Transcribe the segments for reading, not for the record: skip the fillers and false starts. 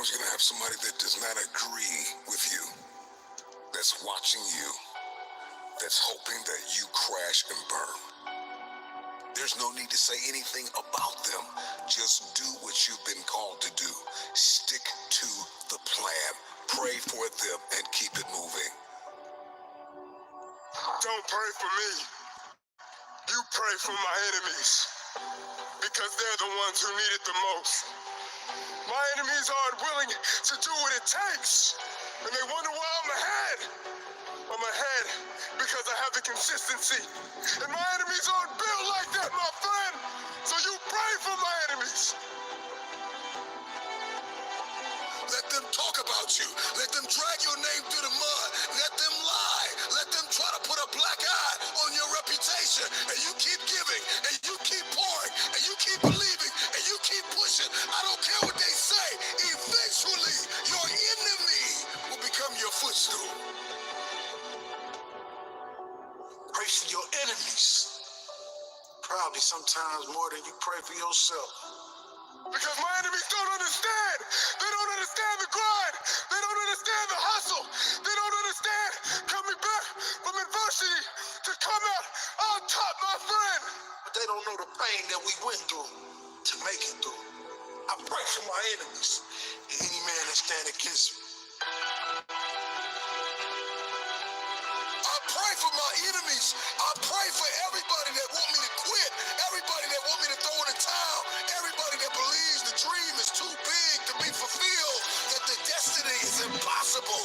Sometimes you're gonna have somebody that does not agree with you, that's watching you, that's hoping that you crash and burn. There's no need to say anything about them. Just do what you've been called to do. Stick to the plan. Pray for them and keep it moving. Don't pray for me. You pray for my enemies, because they're the ones who need it the most. My enemies aren't willing to do what it takes, and they wonder why I'm ahead. I'm ahead because I have the consistency, and my enemies aren't built like that, my friend. So you pray for my enemies. Let them talk about you. Let them drag your name through the mud. Let them lie. Let them try to put a black eye on your reputation. And you keep giving, and you keep pouring, and you keep believing, and you keep pushing. I don't care what they say. Eventually, your enemy will become your footstool. Pray for your enemies. Probably sometimes more than you pray for yourself. Because my enemies don't understand. They don't understand the grind. They don't understand the hustle. They don't understand coming back from adversity to come out on top, my friend. But they don't know the pain that we went through to make it through. I pray for my enemies and any man that stand against me. I pray for my enemies. I pray for everybody that want me to quit, everybody that want me to throw in the towel, everybody that believes the dream is too big to be fulfilled, that the destiny is impossible.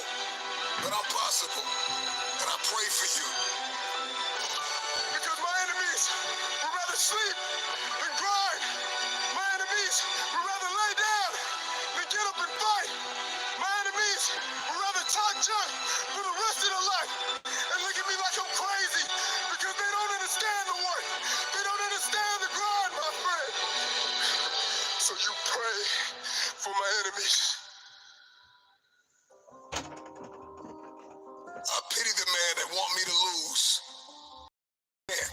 But I'm possible, and I pray for you. Because my enemies would rather sleep than grind. My enemies would rather lay down than get up and fight. My enemies would rather talk junk for the rest of their life and look at me like I'm crazy because they don't understand the work. They don't understand the grind, my friend. So you pray for my enemies. I pity the man that want me to lose. Man,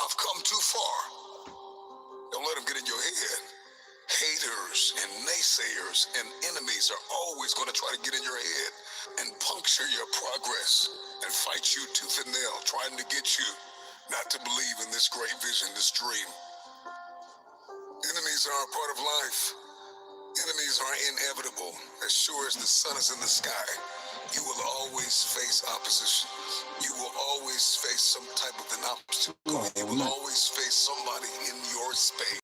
I've come too far. Don't let them get in your head. Haters and naysayers and enemies are always going to try to get in your head and puncture your progress and fight you tooth and nail, trying to get you not to believe in this great vision, this dream. Enemies are a part of life. Enemies are inevitable. As sure as the sun is in the sky, you will always face opposition. You will always face some type of an obstacle. You will always face somebody in your space.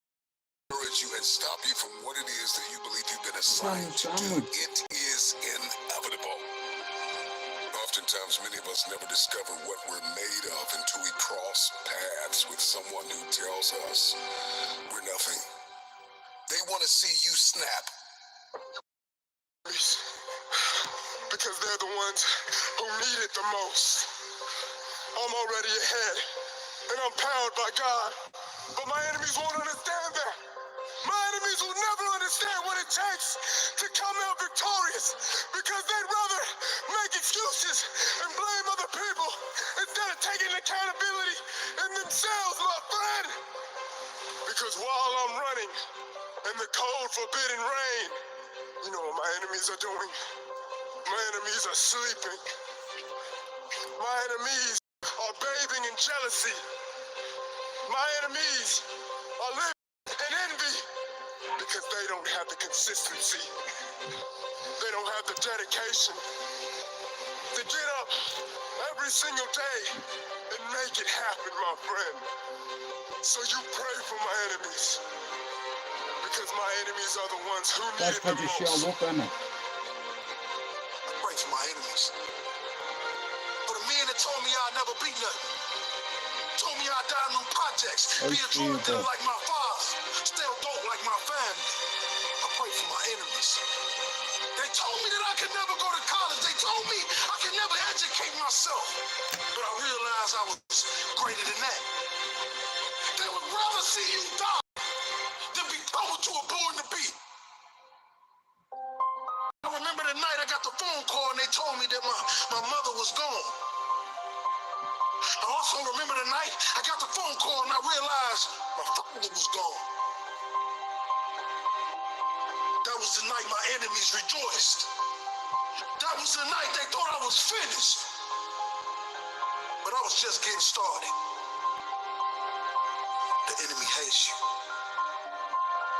Encourage you and stop you from what it is that you believe you've been assigned to do. It is inevitable. Oftentimes, many of us never discover what we're made of until we cross paths with someone who tells us we're nothing. They want to see you snap. Because they're the ones who need it the most. I'm already ahead, and I'm powered by God. But my enemies won't understand that. My enemies will never understand what it takes to come out victorious, because they'd rather make excuses and blame other people instead of taking accountability in themselves, my friend. Because while I'm running in the cold, forbidden rain, you know what my enemies are doing? My enemies are sleeping. My enemies are bathing in jealousy. My enemies are living in envy because they don't have the consistency. They don't have the dedication to get up every single day and make it happen, my friend. So you pray for my enemies, because my enemies are the ones who need it the most. I pray for my enemies. For the man that told me I'd never be nothing. Told me I'd die in them projects. Be a drug dealer like my father. Still dope like my family. I pray for my enemies. They told me that I could never go to college. They told me I could never educate myself. But I realized I was greater than that. They would rather see you die than be told you were born to be. I remember the night I got the phone call and they told me that my mother was gone. I also remember the night I got the phone call and I realized my father was gone. That was was the night my enemies rejoiced. That was the night they thought I was finished. But I was just getting started. The enemy hates you.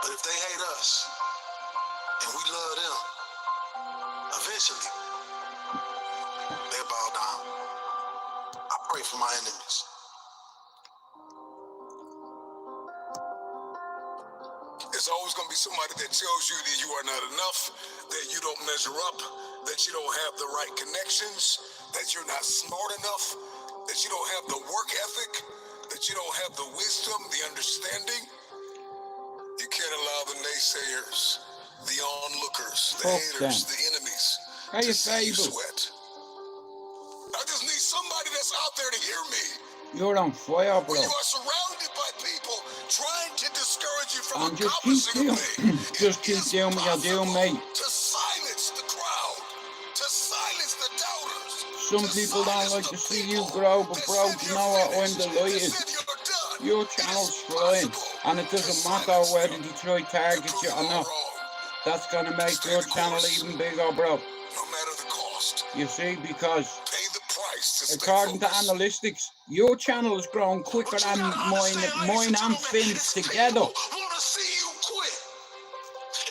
But if they hate us, and we love them, eventually, they'll bow down. I pray for my enemies. There's always going to be somebody that tells you that you are not enough, that you don't measure up, that you don't have the right connections, that you're not smart enough, that you don't have the work ethic, that you don't have the wisdom, the understanding. You can't allow the naysayers, the onlookers, the haters, the enemies to see you sweat. I just need somebody that's out there to hear me. You're on fire, bro. When you are surrounded by people trying to discourage you from accomplishing a thing, just keep doing what you're doing, mate. To silence the crowd, to silence the doubters. Some people don't like to see you grow, but bro, you know what? I'm delighted. Your channel's flying, and it doesn't matter whether they try to target you or not. That's gonna make your channel even bigger, bro. No matter the cost. You see, because Pay the price to according to analytics, your channel has grown quicker than mine and Finn's together. Wanna see you quit.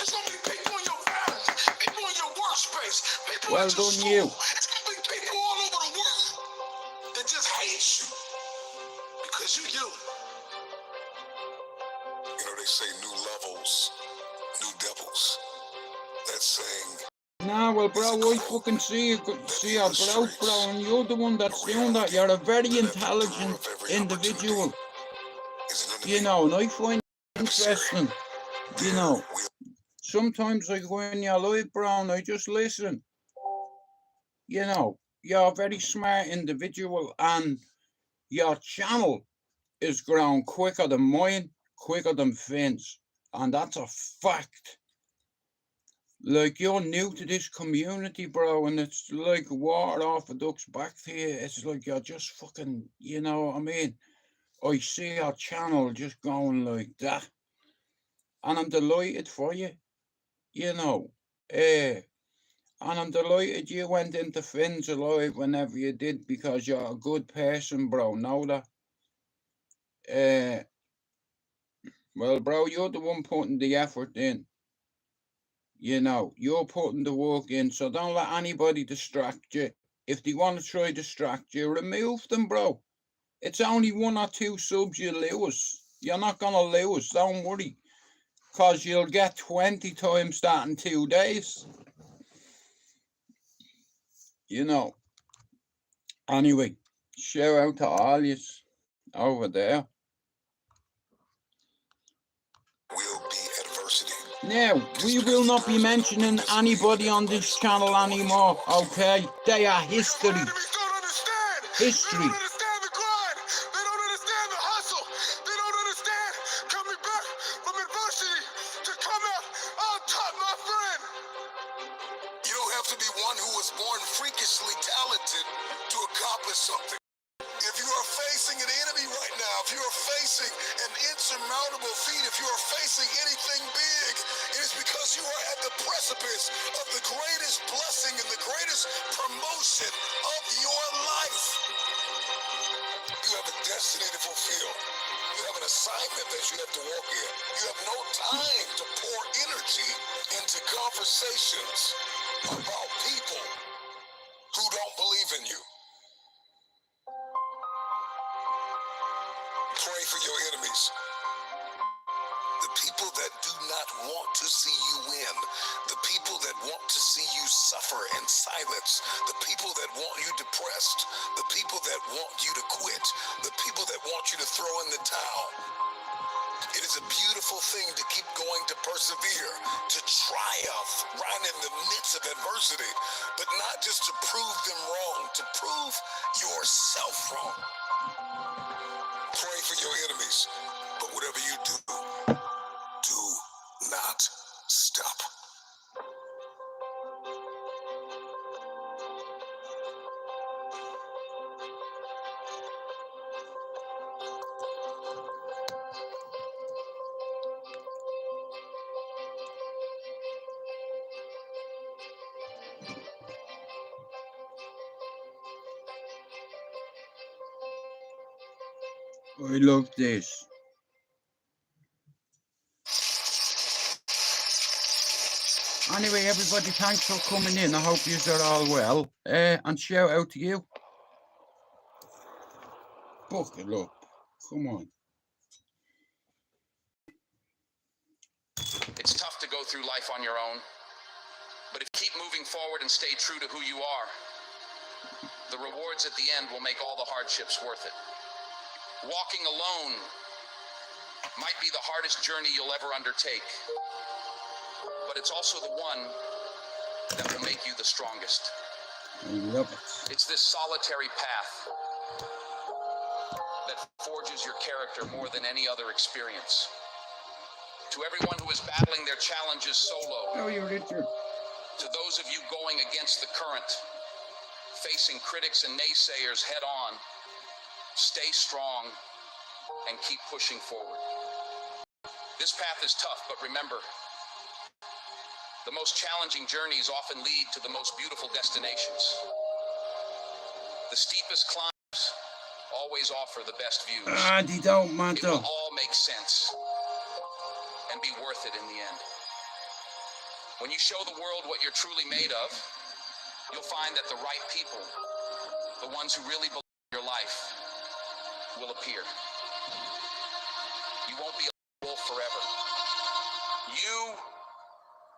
It's gonna be people in your family, people in your workspace, people Well at your done, school. you. It's gonna be people all over the world that just hate you because you. You know, they say new levels, new devils. That's saying. Nah, well, bro, I fucking see your growth, bro, and you're the one that's doing that. You're a very intelligent individual, you know, and I find it interesting, you know. Sometimes I go in your life, bro, and I just listen. You know, you're a very smart individual, and your channel is growing quicker than mine, quicker than Finn's, and that's a fact. Like, you're new to this community, bro, and it's like water off a duck's back to you. It's like you're just fucking, you know what I mean? I see your channel just going like that, and I'm delighted for you, you know. And I'm delighted you went into Finn's alive whenever you did, because you're a good person, bro. Know that? Well, bro, you're the one putting the effort in. You know, you're putting the work in, so don't let anybody distract you. If they want to try distract you, remove them, bro. It's only 1 or 2 subs you lose. You're not going to lose, don't worry. Because you'll get 20 times that in 2 days. You know. Anyway, shout out to all yous over there. Will be adversity. Now, we will not be mentioning anybody on this channel anymore, okay? They are history. Because my enemies don't understand. History. They don't understand the grind. They don't understand the hustle. They don't understand coming back from adversity to come out on top, my friend. You don't have to be one who was born freakishly talented to accomplish something. If you are facing an enemy right now, if you are facing an insurmountable feat, if you are facing anything big, it is because you are at the precipice of the greatest blessing and the greatest promotion of your life. You have a destiny to fulfill. You have an assignment that you have to walk in. You have no time to pour energy into conversations about people who don't believe in you. Pray for your enemies. The people that do not want to see you win. The people that want to see you suffer in silence. The people that want you depressed. The people that want you to quit. The people that want you to throw in the towel. It is a beautiful thing to keep going, to persevere, to triumph right in the midst of adversity, but not just to prove them wrong, to prove yourself wrong. Pray for your enemies, but whatever you do not stop. I love this. Anyway, everybody, thanks for coming in. I hope you're all well. And shout out to you. Buckle up. Come on. It's tough to go through life on your own, but if you keep moving forward and stay true to who you are, the rewards at the end will make all the hardships worth it. Walking alone might be the hardest journey you'll ever undertake, but it's also the one that will make you the strongest. I love it. It's this solitary path that forges your character more than any other experience. To everyone who is battling their challenges solo, Oh, you're Richard. to those of you going against the current, facing critics and naysayers head on, stay strong and keep pushing forward. This path is tough, but remember, the most challenging journeys often lead to the most beautiful destinations. The steepest climbs always offer the best views. They don't It matter. will all make sense and be worth it in the end. When you show the world what you're truly made of, you'll find that the right people, the ones who really believe in your life, will appear. You won't be a wolf forever. You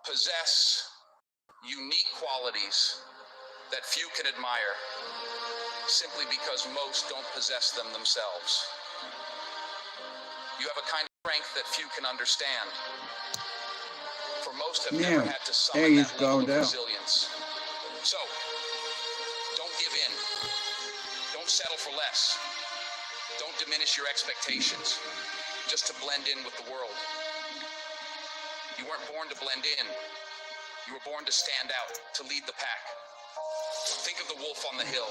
possess unique qualities that few can admire, simply because most don't possess them themselves. You have a kind of strength that few can understand, for most have never had to there summon you that go level of there. resilience. So, don't give in. Don't settle for less. Don't diminish your expectations just to blend in with the world. You weren't born to blend in. You were born to stand out, to lead the pack. Think of the wolf on the hill.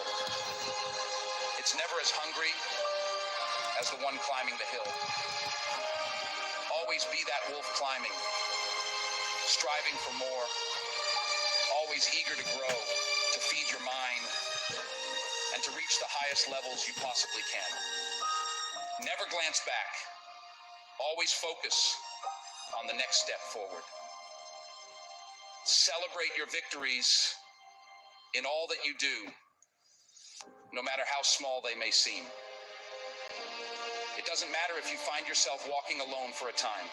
It's never as hungry as the one climbing the hill. Always be that wolf climbing, striving for more, always eager to grow, to feed your mind, and to reach the highest levels you possibly can. Never glance back. Always focus on the next step forward. Celebrate your victories in all that you do, no matter how small they may seem. It doesn't matter if you find yourself walking alone for a time.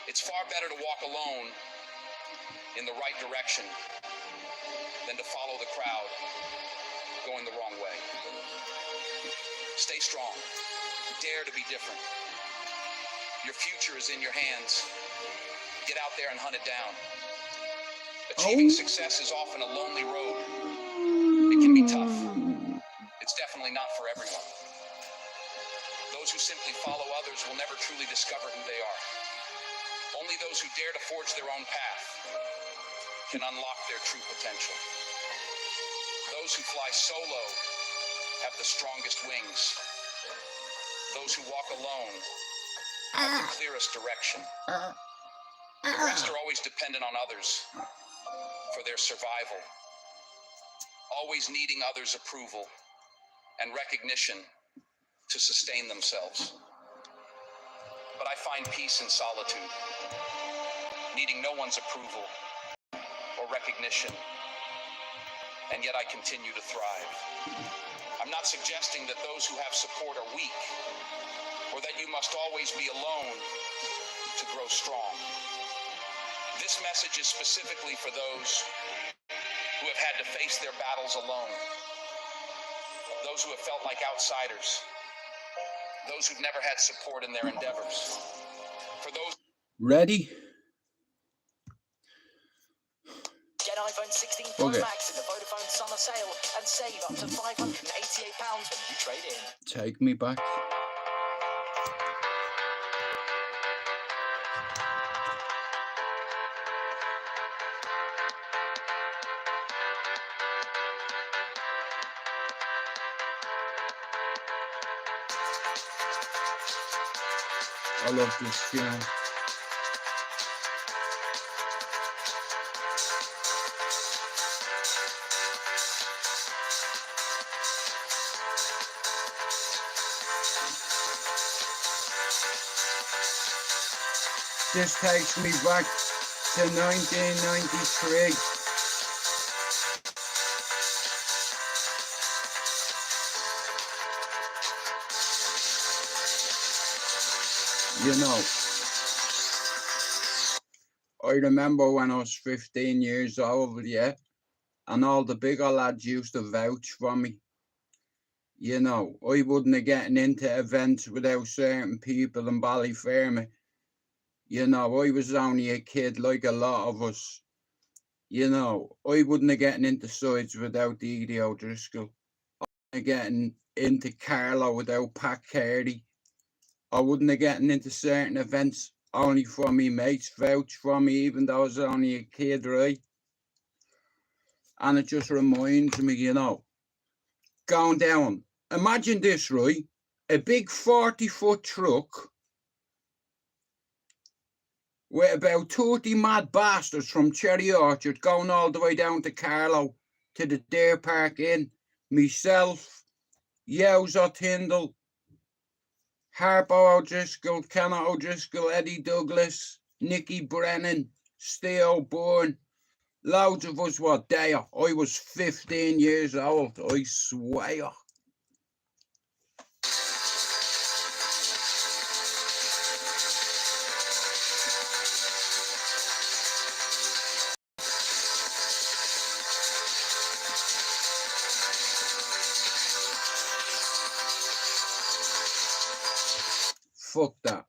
It's far better to walk alone in the right direction than to follow the crowd going the wrong way. Stay strong. Dare to be different. Your future is in your hands. Get out there and hunt it down. Achieving success is often a lonely road. It can be tough. It's definitely not for everyone. Those who simply follow others will never truly discover who they are. Only those who dare to forge their own path can unlock their true potential. Those who fly solo have the strongest wings. Those who walk alone have the clearest direction. The rest are always dependent on others for their survival, always needing others' approval and recognition to sustain themselves. But I find peace in solitude, needing no one's approval or recognition, and yet I continue to thrive. I'm not suggesting that those who have support are weak, or that you must always be alone to grow strong. This message is specifically for those who have had to face their battles alone, those who have felt like outsiders, those who've never had support in their endeavors. For those Ready? Get iPhone 16 Pro Max in the Vodafone summer sale and save up to £588 when you trade in. Take me back. I love this tune. This takes me back to 1993. You know, I remember when I was 15 years old, yeah, and all the bigger lads used to vouch for me. You know, I wouldn't have gotten into events without certain people in Ballyfermot. You know, I was only a kid like a lot of us. You know, I wouldn't have gotten into sides without Edie O'Driscoll. I wouldn't have gotten into Carlo without Pat Carey. I wouldn't have gotten into certain events only for me mates vouch for me, even though I was only a kid, right? And it just reminds me, you know, going down. Imagine this, right? A big 40-foot truck with about 30 mad bastards from Cherry Orchard going all the way down to Carlo to the Deer Park Inn. Myself, Yowza Tyndall, Harpo O'Driscoll, Kenna O'Driscoll, Eddie Douglas, Nicky Brennan, Steve O'Byrne. Loads of us were there. I was 15 years old, I swear. Fuck that.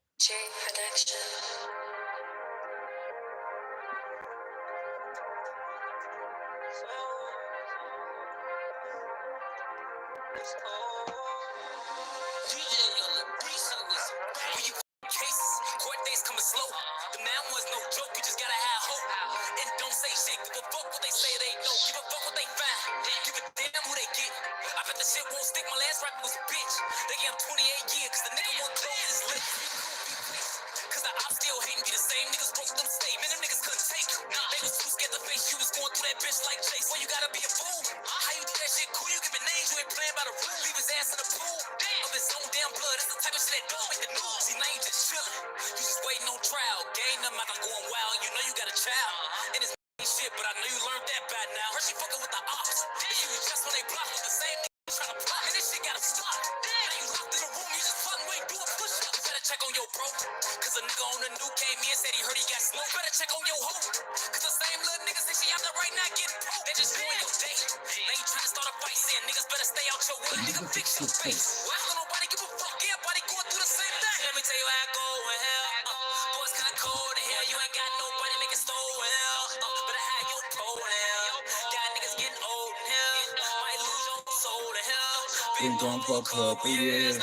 Been gone for a couple years.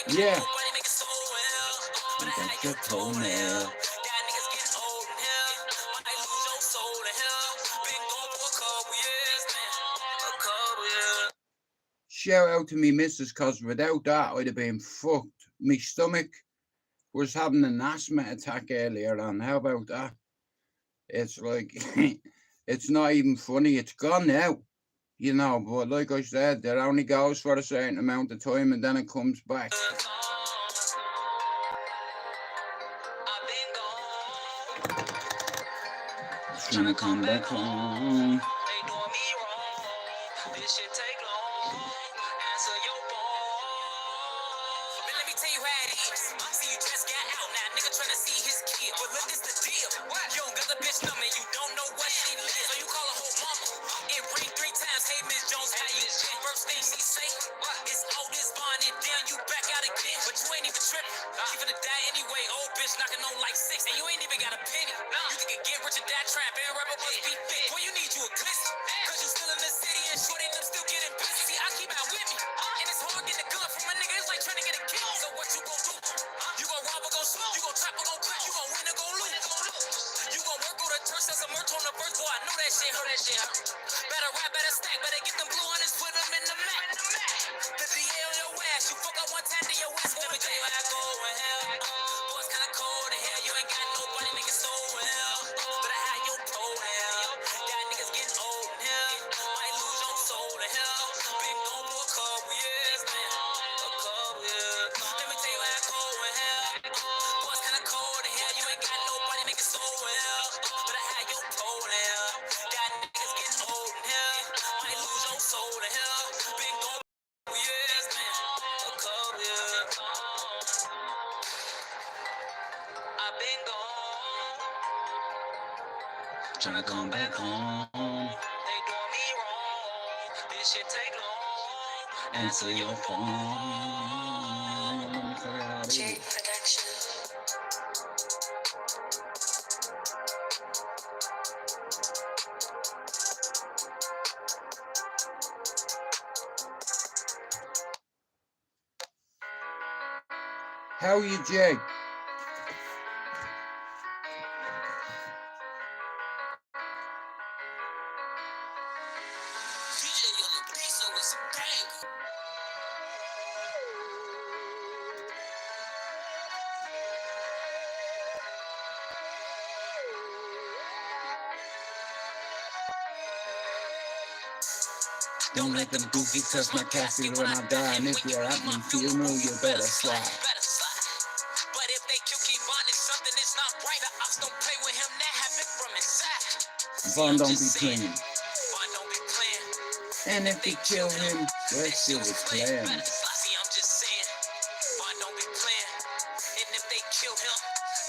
Yeah. That's your toenail. Shout out to me missus, cause without that I'd have been fucked. My stomach was having an asthma attack earlier on. How about that? It's like it's not even funny, it's gone now. You know, but like I said, it only goes for a certain amount of time and then it comes back. It's gonna come back home. This shit take long. Answer your phone. But let me tell you how it is. See, you just got out now, nigga tryna see his kid. But look, this the deal. You don't got the bitch number, you don't know where she lives. So you call her whole mama. It ring 3 times. Hey, Miss Jones, how you been? First thing she say, it's all this bond and down, you back out again. But you ain't even tripping. She finna die anyway. Old bitch knocking on like 6, and you ain't even got a penny. You think get rich or die trap, and rapper must be fit. Boy, you need you a glitz. Cause you still in the city and shorty them still getting busy. See, I keep out with me. And it's hard getting a gun from a nigga. It's like trying to get a kill. So what you gon' do? You gon' rob or gon' shoot? You gon' trap or gon' quit? You gon' win or gon' lose? You gon' work or the church, sell some merch on the verse. Boy, I know that shit hurt. Better rap, better stack, better get them blue hundreds, put them in the Mac. The DA on your ass. You fuck up one time, then your ass. Let me tell you how I go in hell. Boy, it's kinda cold in here. You ain't got nobody making so well. Better have your pole hell. Y'all niggas getting old in here. Might lose your soul in hell. Been gone for a couple years, man. A couple trying to come back home. They doing me wrong. This shit take long. Answer your phone. Check production. How are you, Jay? Don't let them goofies touch my casket when I die. And if you're at my funeral, you better slide. But if they kill Kevon, it's something that's not right. The ops don't play with him, that happened from inside. Von don't be playing. Von don't be playing. And if they kill him, that shit was planned. See, I'm just saying, Von don't be playing. And if they kill him,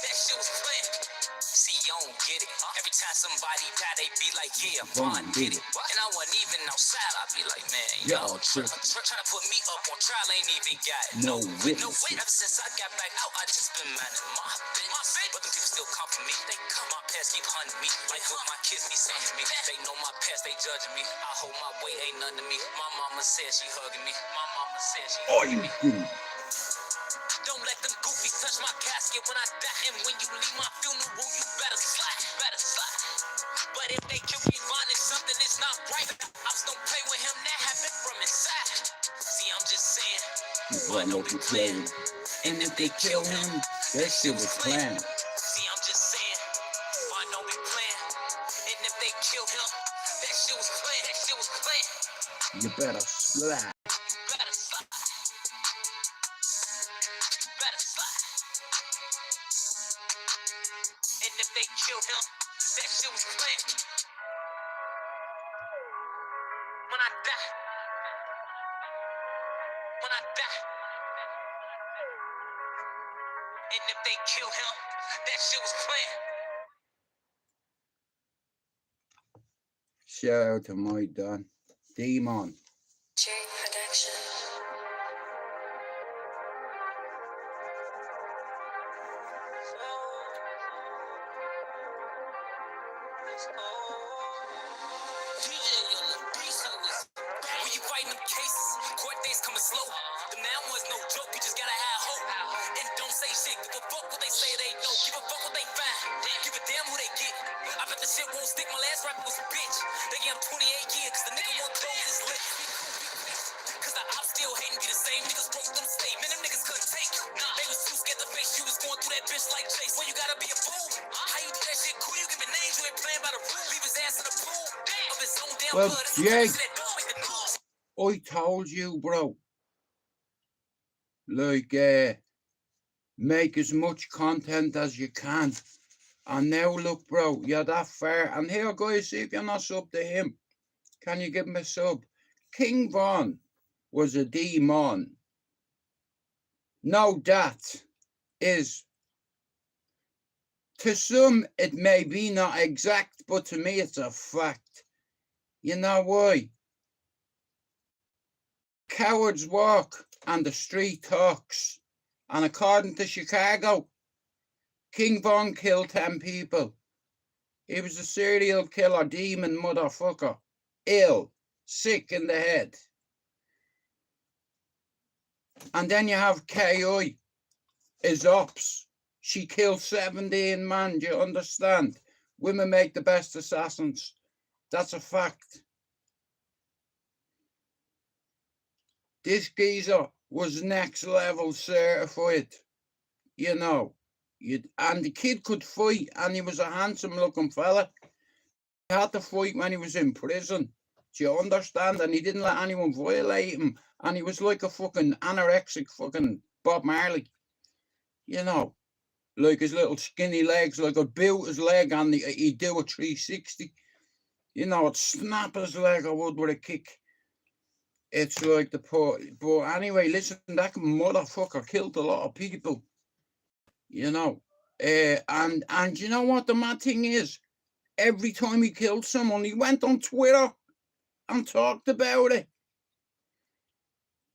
that shit was planned. See, you don't get it. Every time somebody die, they be like, yeah, Von did it. And I wasn't even outside, I be like, man, y'all trying to put me up on trial, ain't even got no witness. Ever since I got back out, I just been minding my business. But them people still come for me. They come, my past keep hunting me. Like what my kids be saying to me. They know my past, they judging me. I hold my weight, ain't nothing to me. My mama said she hugging me. My mama said she hugging me. Don't let them goofies touch my casket when I die. And when you leave my funeral, you better slide. Better slide. But if they kill Kevon, it's something that's not right. The ops don't play with him, that happened from inside. See, I'm just saying, Von don't be playing. And if they kill him, that shit was planned. see, I'm just saying, Von don't be playing. And if they kill him, that shit was planned. That shit was planned. You better slide. Better slide. Better slide. And if they kill him, that shit was planned. When I die. When I die. And if they kill him, that shit was planned. Shout out to my Don. Demon. J Production. When you fighting them cases, court days coming slow. The now one's no joke, you just gotta have hope. And don't say shit, give a fuck what they say they know. Give a fuck what they find, give a damn who they get. I bet the shit won't stick, my last rapper was a bitch. They gave him 28 years, cause the nigga won't close his lips. Cause the ops still hating, be the same niggas broke them statement. Them niggas couldn't take it. They was too scared to face you, was going through that bitch like Chase. Well, you gotta be a fool. How you do that shit cool? You give a name, you ain't playing by the rule. Leave his ass in the pool of his own damn Well, blood. Jake, I told you, bro. Like, make as much content as you can. And now look, bro, you're that far. And here, guys, see if you're not sub to him. Can you give him a sub? King Von was a demon. Now that is, to some, it may be not exact, but to me, it's a fact. You know why? Cowards walk and the street talks. And according to Chicago, King Von killed 10 people. He was a serial killer, demon motherfucker. Ill, sick in the head. And then you have K.I. his ops. She killed 17 men, do you understand? Women make the best assassins. That's a fact. This geezer was next level certified, you know. And the kid could fight, and he was a handsome looking fella. He had to fight when he was in prison. Do you understand? And he didn't let anyone violate him. And he was like a fucking anorexic fucking Bob Marley. You know, like his little skinny legs, like I'd build his leg and he'd do a 360. You know, I'd snap his leg I would with a kick. It's like the poor. But anyway, listen, that motherfucker killed a lot of people. You know. And you know what the mad thing is? Every time he killed someone, he went on Twitter and talked about it.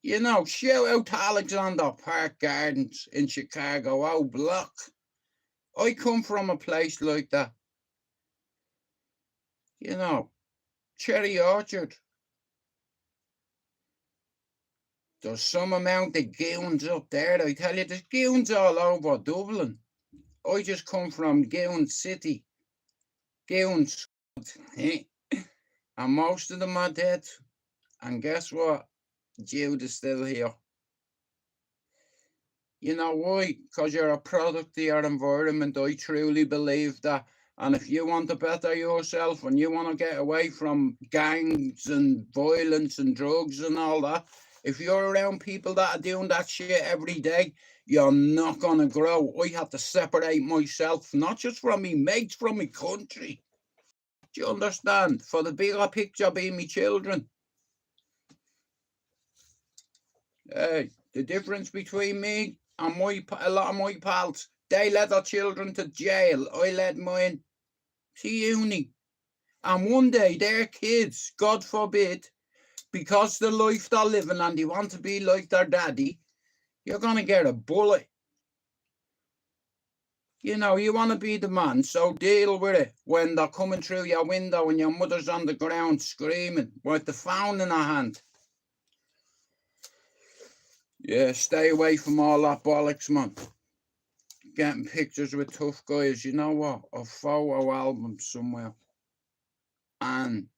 You know, shout out to Alexander Park Gardens in Chicago, oh block. I come from a place like that. You know, Cherry Orchard. There's some amount of goons up there. I tell you, there's goons all over Dublin. I just come from Goon City. Goons. And most of them are dead. And guess what? Jude is still here. You know why? Because you're a product of your environment. I truly believe that. And if you want to better yourself and you want to get away from gangs and violence and drugs and all that, if you're around people that are doing that shit every day, you're not going to grow. I have to separate myself, not just from me mates, from my country. Do you understand? For the bigger picture being me children. Hey, the difference between me and a lot of my pals, they led their children to jail. I led mine to uni. And one day their kids, God forbid, because the life they're living and they want to be like their daddy, you're going to get a bullet. You know, you want to be the man, so deal with it when they're coming through your window and your mother's on the ground screaming with the phone in her hand. Yeah, stay away from all that bollocks, man. Getting pictures with tough guys, you know what? A photo album somewhere. And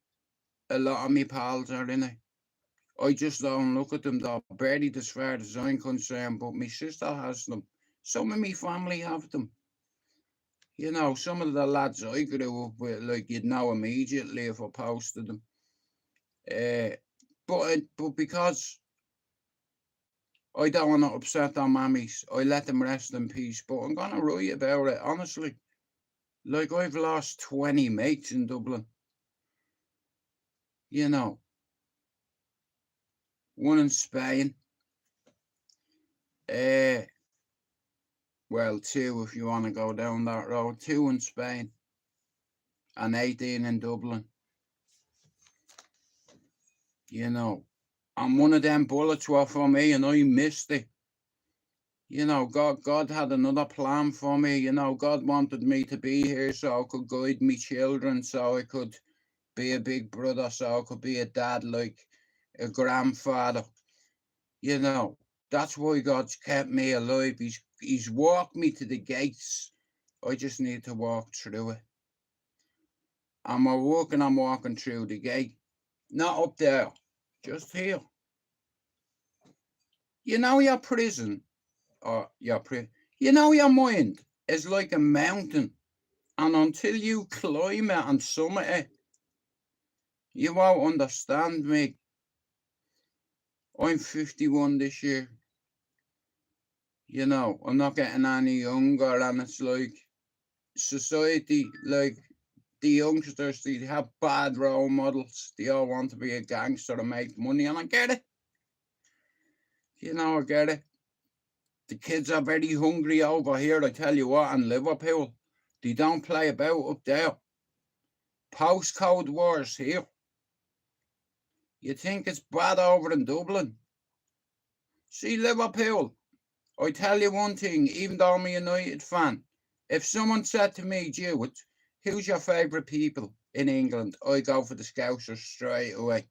a lot of me pals are in it. I just don't look at them. They're buried as far as I'm concerned, but my sister has them. Some of me family have them. You know, some of the lads I grew up with, like, you'd know immediately if I posted them. But because I don't want to upset their mammies, I let them rest in peace. But I'm going to write about it, honestly. Like, I've lost 20 mates in Dublin. You know, one in Spain. Well, 2 if you want to go down that road. 2 in Spain. And 18 in Dublin. You know, and one of them bullets were for me and I missed it. You know, God had another plan for me. You know, God wanted me to be here so I could guide me children, so I could be a big brother, so I could be a dad, like a grandfather. You know, that's why God's kept me alive. He's walked me to the gates. I just need to walk through it. And I'm walking through the gate. Not up there, just here. You know, your prison, or you know, your mind is like a mountain. And until you climb it and summit it, you won't understand me. I'm 51 this year. You know, I'm not getting any younger, and it's like society, like the youngsters, they have bad role models. They all want to be a gangster and make money, and I get it. You know, I get it. The kids are very hungry over here, I tell you what, in Liverpool. They don't play about up there. Postcode wars here. You think it's bad over in Dublin? See, Liverpool, I tell you one thing, even though I'm a United fan, if someone said to me, Jewett, who's your favourite people in England? I go for the Scousers straight away.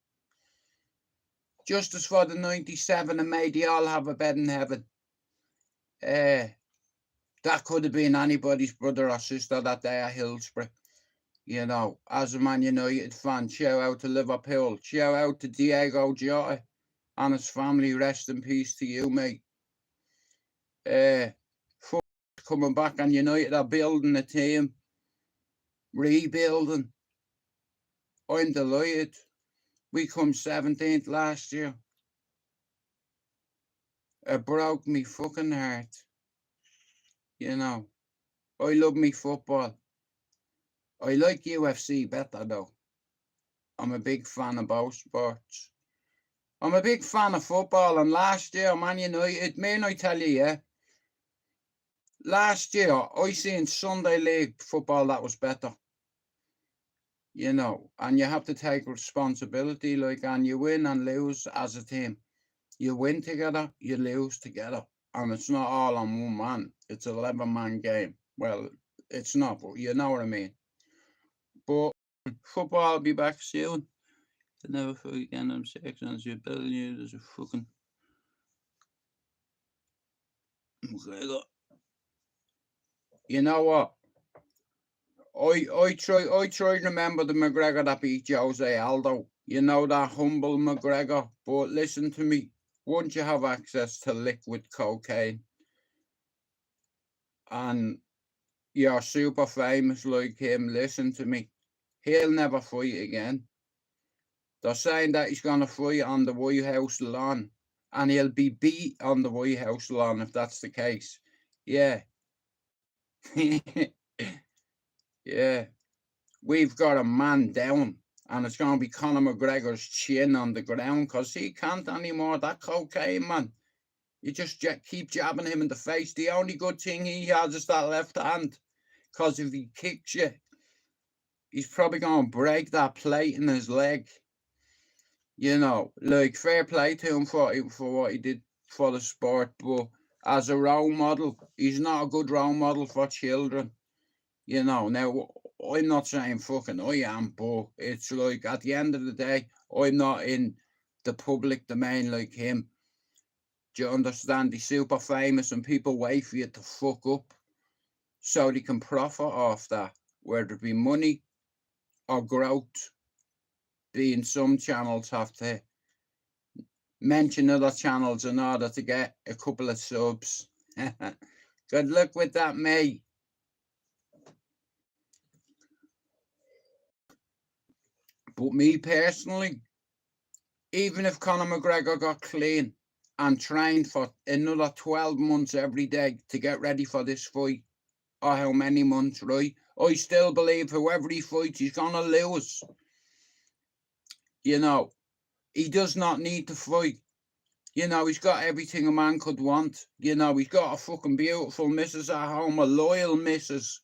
Justice for the 97 and may they all have a bed in heaven. That could have been anybody's brother or sister that day at Hillsborough. You know, as a Man United fan, shout out to Liverpool. Shout out to Diego Jota and his family. Rest in peace to you, mate. Coming back, and United are building a team. Rebuilding. I'm delighted. We come 17th last year. It broke me fucking heart. You know, I love me football. I like UFC better though. I'm a big fan of both sports. I'm a big fan of football, and last year, Man United, man, I tell you, yeah. Last year, I seen Sunday League football that was better. you know, and you have to take responsibility, like, and you win and lose as a team. You win together, you lose together, and it's not all on one man. It's an 11-man game. Well, it's not, but you know what I mean. But football will be back soon. To never forget them sections. You billion there's a fucking McGregor. You know what? I try to remember the McGregor that beat Jose Aldo. You know, that humble McGregor. But listen to me. Once you have access to liquid cocaine and you're super famous like him, listen to me. He'll never fight again. They're saying that he's going to fight on the White House lawn, and he'll be beat on the White House lawn if that's the case. Yeah. Yeah. We've got a man down, and it's going to be Conor McGregor's chin on the ground because he can't anymore. That cocaine, man. You just keep jabbing him in the face. The only good thing he has is that left hand, because if he kicks you, he's probably going to break that plate in his leg. You know, like, fair play to him for what he did for the sport, but as a role model, he's not a good role model for children. You know, now, I'm not saying fucking I am, but it's like, at the end of the day, I'm not in the public domain like him. Do you understand? He's super famous and people wait for you to fuck up so they can profit off that, whether it be money or growth. Being some channels have to mention other channels in order to get a couple of subs. Good luck with that, mate. But me personally, even if Conor McGregor got clean and trained for another 12 months every day to get ready for this fight, or how many months, right? I still believe whoever he fights, he's going to lose. You know, he does not need to fight. You know, he's got everything a man could want. You know, he's got a fucking beautiful missus at home, a loyal missus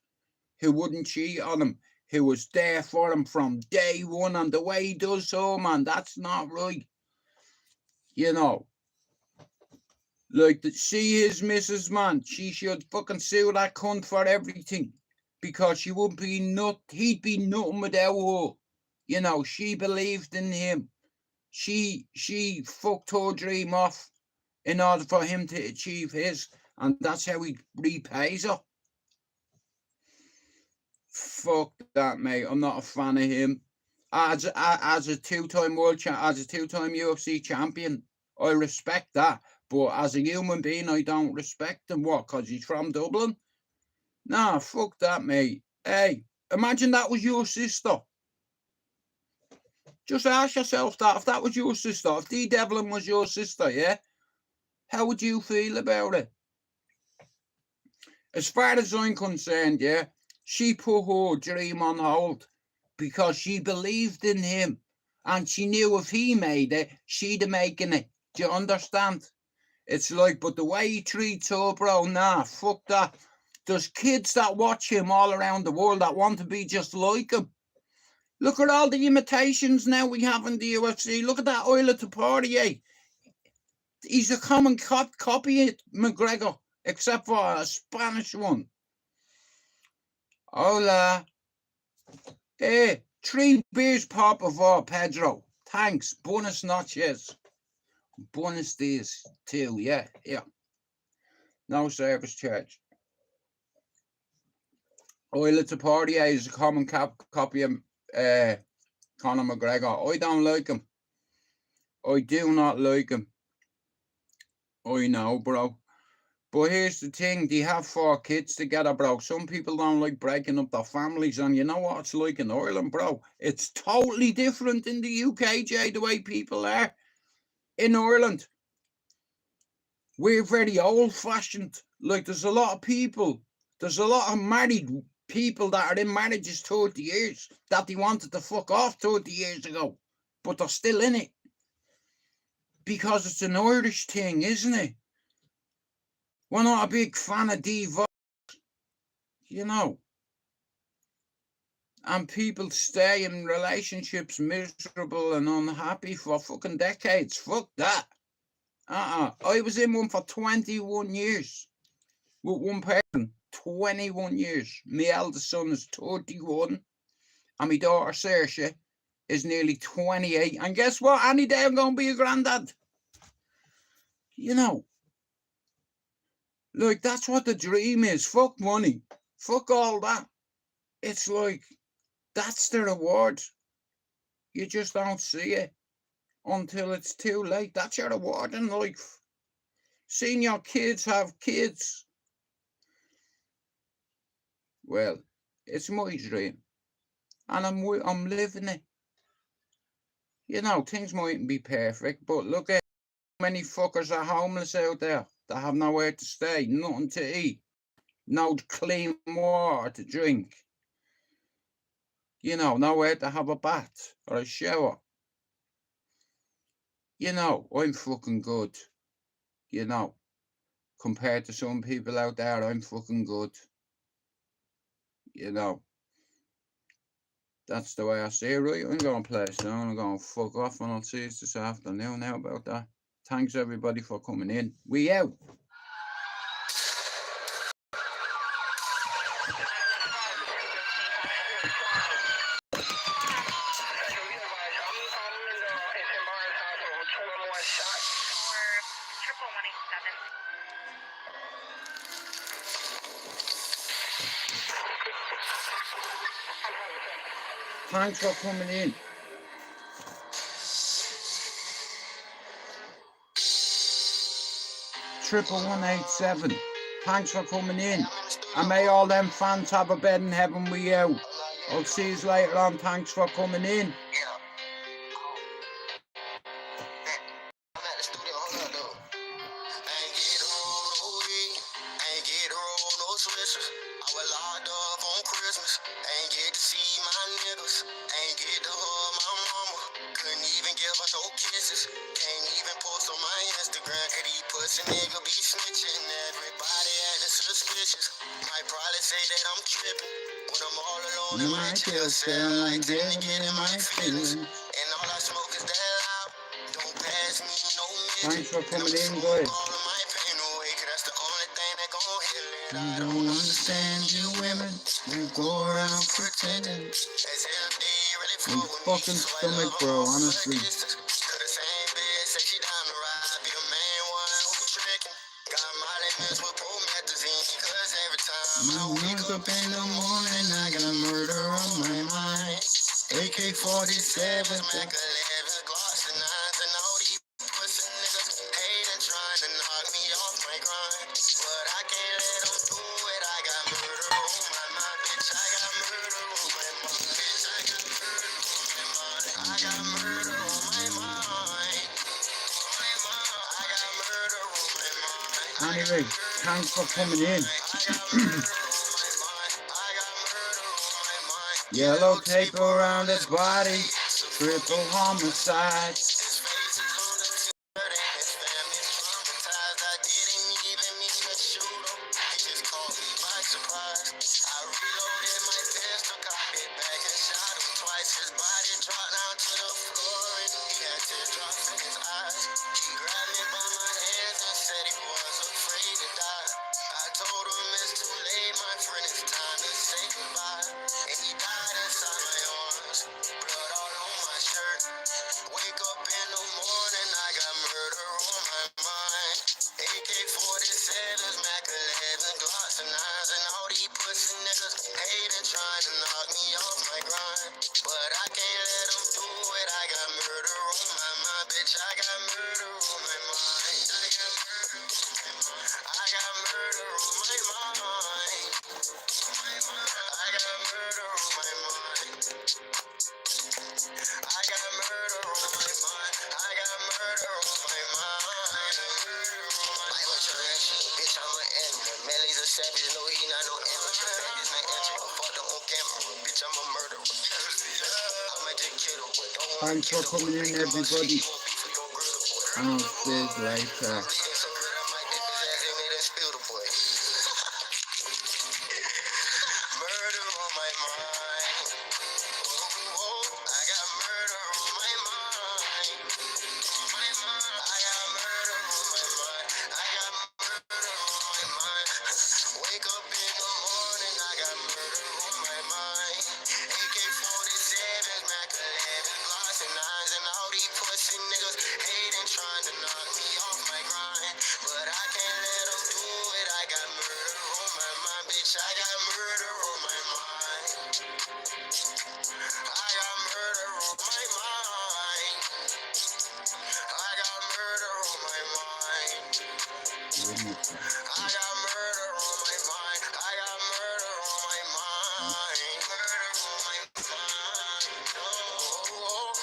who wouldn't cheat on him, who was there for him from day one. And the way he does so, man, that's not right. You know, like, see his missus, man, she should fucking sue that cunt for everything, because she wouldn't be he'd be nothing without her. You know, she believed in him. She fucked her dream off in order for him to achieve his, and that's how he repays her. Fuck that, mate. I'm not a fan of him. As a two-time world as a two-time UFC champion, I respect that. But as a human being, I don't respect him. What? Because he's from Dublin? Nah, fuck that, mate. Hey, imagine that was your sister. Just ask yourself that. If that was your sister, if Dee Devlin was your sister, yeah, how would you feel about it? As far as I'm concerned, yeah, she put her dream on hold because she believed in him, and she knew if he made it, she'd have making it. Do you understand? It's like, but the way he treats her, bro, nah, fuck that. There's kids that watch him all around the world that want to be just like him. Look at all the imitations now we have in the UFC. Look at that Oiler to Poirier. He's a common copy of McGregor, except for a Spanish one. Hola. Hey, 3 beers por favor, Pedro. Thanks. Buenas noches. Buenos dias too, yeah. No service charge. Oiler to Poirier is a common copy of Conor McGregor. I don't like him. I do not like him. I know, bro. But here's the thing, they have 4 kids together, bro. Some people don't like breaking up their families, and you know what it's like in Ireland, bro. It's totally different in the UK, Jay, the way people are. In Ireland, we're very old-fashioned. Like, there's a lot of married people that are in marriages 30 years that they wanted to fuck off 30 years ago, but they're still in it. Because it's an Irish thing, isn't it? We're not a big fan of divorce, you know. And people stay in relationships miserable and unhappy for fucking decades. Fuck that. I was in one for 21 years with one person. 21 years. My eldest son is 31 and my daughter Saoirse is nearly 28. And guess what? Any day I'm going to be a granddad. You know, like, that's what the dream is. Fuck money. Fuck all that. It's like, that's the reward. You just don't see it until it's too late. That's your reward in life. Seeing your kids have kids. Well, it's my dream. And I'm living it. You know, things mightn't be perfect, but look at how many fuckers are homeless out there that have nowhere to stay, nothing to eat, no clean water to drink. You know, nowhere to have a bath or a shower. You know, I'm fucking good. You know, compared to some people out there, I'm fucking good. You know, that's the way I see it. Right, I'm going to play a song. I'm going to fuck off, and I'll see you this afternoon. How about that? Thanks everybody for coming in. We out. Thanks for coming in. Triple 187. Thanks for coming in. And may all them fans have a bed in heaven with you. I'll see you later on. Thanks for coming in. Sound like they're in my feelings. And all I smoke is that loud. Don't pass me no minute. Thanks for coming in, boy. I don't understand you women who go around pretending. My fucking stomach, bro, honestly. Wake up in the morning, I got murder on my mind. AK-47, Mac 11, Glocks and 9s, and all these pussy niggas hating, trying to knock me off my grind. But I can't let them do it. I got murder on my mind, bitch. I got murder on my mind, bitch. I got murder on my mind. I got murder on my mind. Anyway, thanks for coming in. Yellow tape around his body, triple homicide. Thanks for coming in, everybody. I'll see you later. Murder on my mind. I got murder on my mind. I got murder on my mind. Murder on my mind. Oh,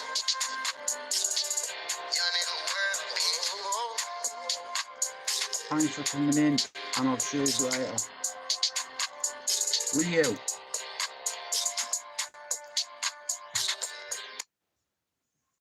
young nigga, where me? Thanks for coming in, and I'll see you later. We out.